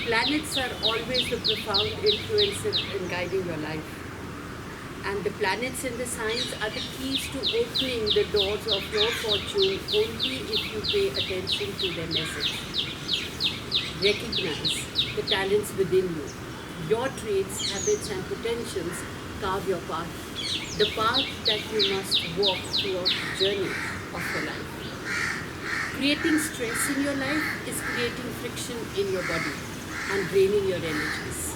Planets are always the profound influence in guiding your life. And the planets in the signs are the keys to opening the doors of your fortune only if you pay attention to their message. Recognize the talents within you. Your traits, habits, and potentials carve your path. The path that you must walk throughout the journey of your life. Creating stress in your life is creating friction in your body and draining your energies.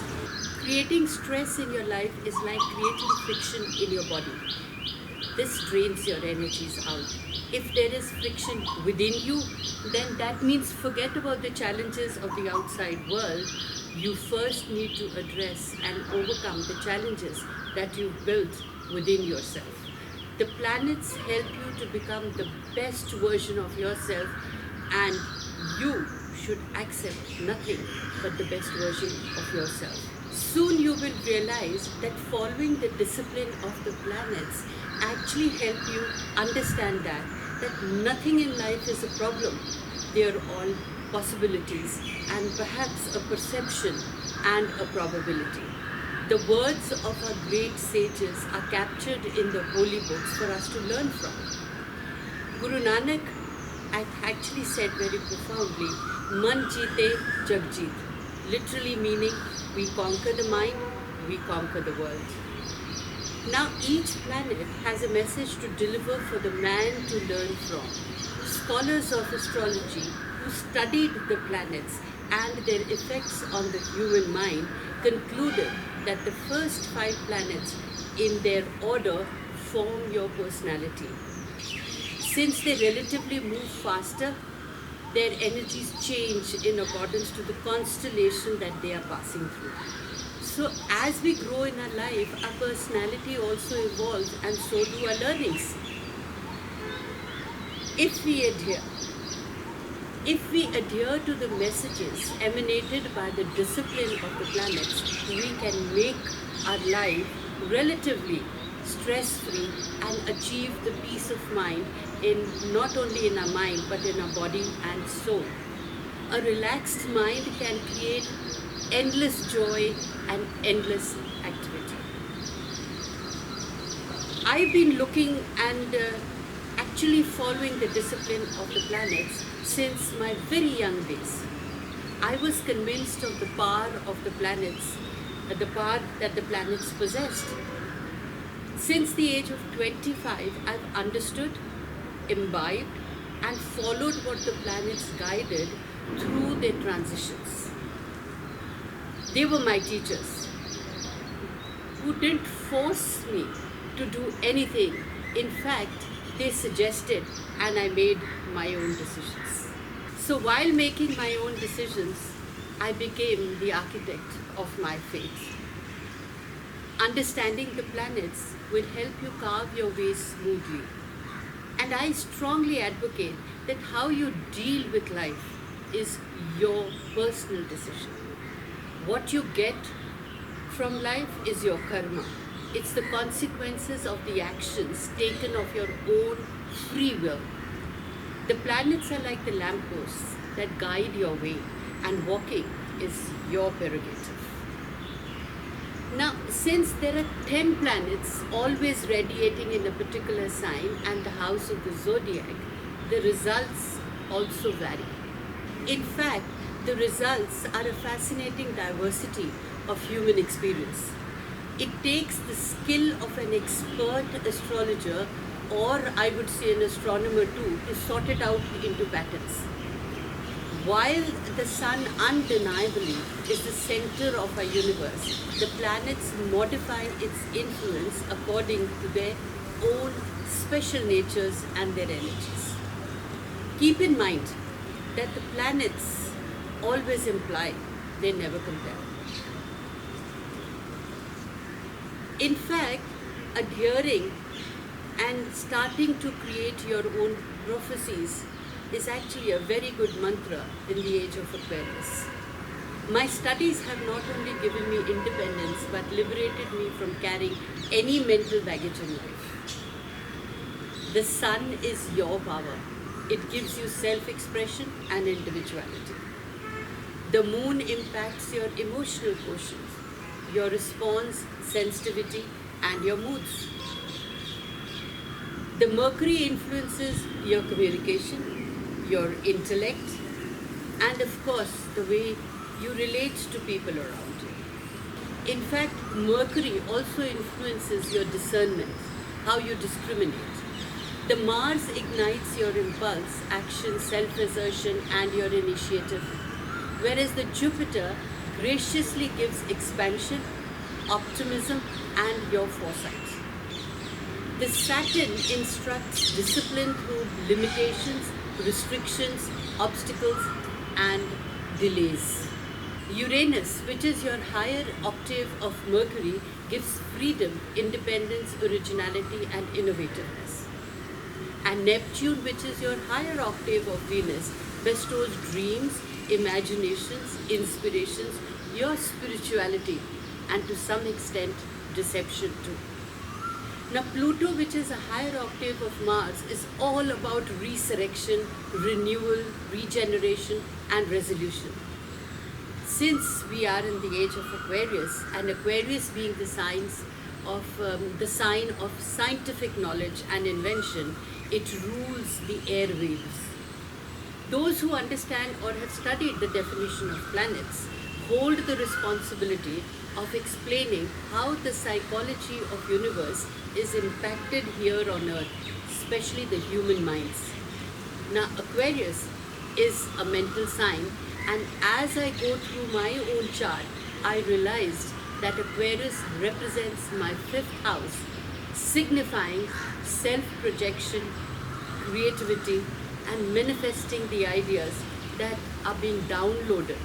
Creating stress in your life is like creating friction in your body. This drains your energies out. If there is friction within you, then that means forget about the challenges of the outside world. You first need to address and overcome the challenges that you've built within yourself. The planets help you to become the best version of yourself, and you should accept nothing but the best version of yourself. Soon you will realize that following the discipline of the planets actually help you understand that nothing in life is a problem. They are all possibilities and perhaps a perception and a probability. The words of our great sages are captured in the holy books for us to learn from. Guru Nanak actually said very profoundly, Man jeete jag jeet, literally meaning we conquer the mind, we conquer the world. Now each planet has a message to deliver for the man to learn from. Scholars of astrology who studied the planets and their effects on the human mind concluded that the first 5 planets in their order form your personality. Since they relatively move faster, their energies change in accordance to the constellation that they are passing through. So as we grow in our life, our personality also evolves, and so do our learnings. If we adhere to the messages emanated by the discipline of the planets, we can make our life relatively stress-free and achieve the peace of mind in not only in our mind but in our body and soul. A relaxed mind can create endless joy and endless activity. I've been looking and actually following the discipline of the planets since my very young days. I was convinced of the power of the planets, the power that the planets possessed. Since the age of 25, I've understood, imbibed, and followed what the planets guided through their transitions. They were my teachers who didn't force me to do anything. In fact, they suggested, and I made my own decisions. So while making my own decisions, I became the architect of my fate. Understanding the planets will help you carve your way smoothly. And I strongly advocate that how you deal with life is your personal decision. What you get from life is your karma. It's the consequences of the actions taken of your own free will. The planets are like the lampposts that guide your way, and walking is your prerogative. Now, since there are 10 planets always radiating in a particular sign and the house of the zodiac, the results also vary. In fact, the results are a fascinating diversity of human experience. It takes the skill of an expert astrologer, or I would say an astronomer too, to sort it out into patterns. While the sun undeniably is the center of our universe, the planets modify its influence according to their own special natures and their energies. Keep in mind that the planets always imply, they never compare. In fact, adhering and starting to create your own prophecies is actually a very good mantra in the age of Aquarius. My studies have not only given me independence but liberated me from carrying any mental baggage in life. The sun is your power. It gives you self-expression and individuality. The moon impacts your emotional quotient, your response, sensitivity, and your moods. The Mercury influences your communication, your intellect, and of course, the way you relate to people around you. In fact, Mercury also influences your discernment, how you discriminate. The Mars ignites your impulse, action, self assertion, and your initiative, whereas the Jupiter graciously gives expansion, optimism, and your foresight. The Saturn instructs discipline through limitations, restrictions, obstacles, and delays. Uranus, which is your higher octave of Mercury, gives freedom, independence, originality, and innovativeness. And Neptune, which is your higher octave of Venus, bestows dreams, imaginations, inspirations, your spirituality, and to some extent, deception too. Now, Pluto, which is a higher octave of Mars, is all about resurrection, renewal, regeneration, and resolution. Since we are in the age of Aquarius, and Aquarius being the the sign of scientific knowledge and invention, it rules the airwaves. Those who understand or have studied the definition of planets hold the responsibility of explaining how the psychology of universe is impacted here on earth, especially the human minds. Now, Aquarius is a mental sign, and as I go through my own chart, I realized that Aquarius represents my fifth house, signifying self-projection, creativity, and manifesting the ideas that are being downloaded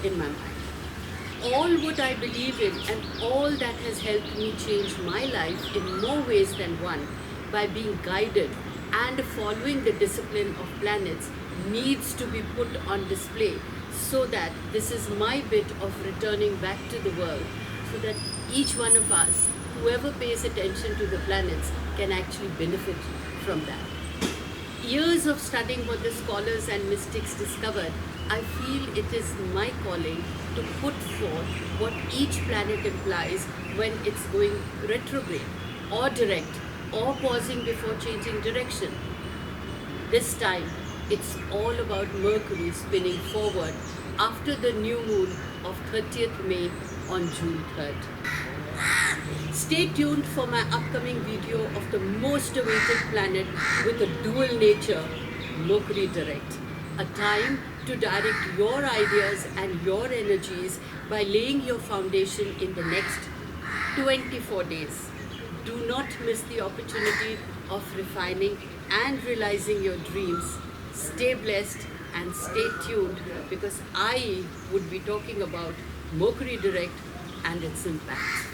in my mind. All what I believe in and all that has helped me change my life in more ways than one by being guided and following the discipline of planets needs to be put on display, so that this is my bit of returning back to the world, so that each one of us, whoever pays attention to the planets, can actually benefit from that. Years of studying what the scholars and mystics discovered, I feel it is my calling to put forth what each planet implies when it's going retrograde or direct or pausing before changing direction. This time, it's all about Mercury spinning forward after the new moon of 30th May on June 3rd. Stay tuned for my upcoming video of the most awaited planet with a dual nature, Mercury direct. A time to direct your ideas and your energies by laying your foundation in the next 24 days. Do not miss the opportunity of refining and realizing your dreams. Stay blessed and stay tuned, because I would be talking about Mercury direct and its impact.